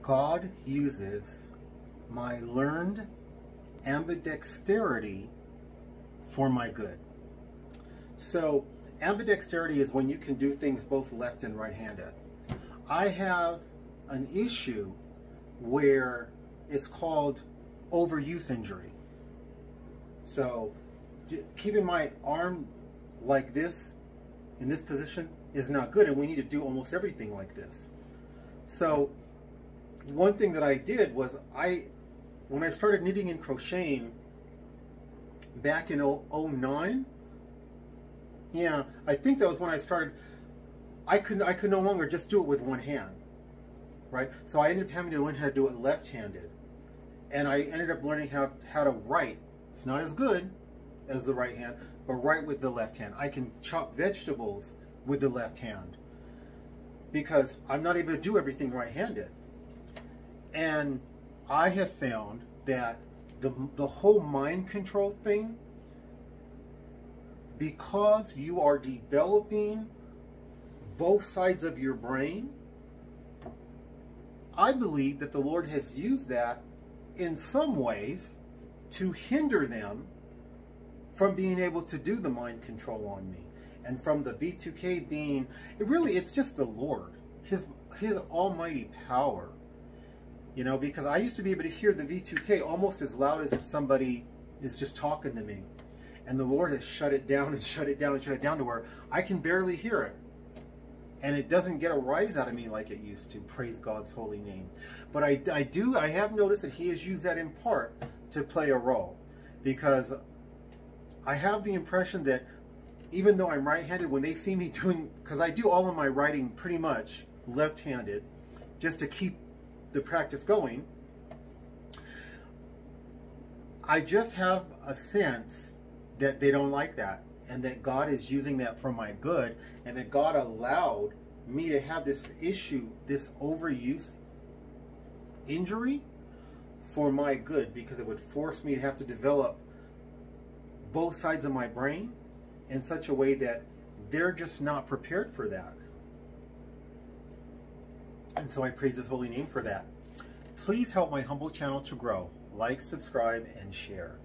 God uses my learned ambidexterity for my good. So ambidexterity is when you can do things both left and right-handed. I have an issue where it's called overuse injury. So keeping my arm like this in this position is not good, and we need to do almost everything like this. So one thing that I did was when I started knitting and crocheting back in 09, yeah, I think that was when I started, I could no longer just do it with one hand, right? So I ended up having to learn how to do it left-handed. And I ended up learning how to write. It's not as good as the right hand, but write with the left hand. I can chop vegetables with the left hand because I'm not able to do everything right-handed. And I have found that the whole mind control thing, because you are developing both sides of your brain, I believe that the Lord has used that in some ways to hinder them from being able to do the mind control on me. And from the V2K being, it's just the Lord, his almighty power. You know, because I used to be able to hear the V2K almost as loud as if somebody is just talking to me. And the Lord has shut it down and shut it down and shut it down to where I can barely hear it. And it doesn't get a rise out of me like it used to. Praise God's holy name. But I have noticed that he has used that in part to play a role. Because I have the impression that even though I'm right-handed, when they see me doing, because I do all of my writing pretty much left-handed, just to keep the practice going, I just have a sense that they don't like that, and that God is using that for my good, and that God allowed me to have this issue, this overuse injury, for my good, because it would force me to have to develop both sides of my brain in such a way that they're just not prepared for that. And so I praise his holy name for that. Please help my humble channel to grow. Like, subscribe, and share.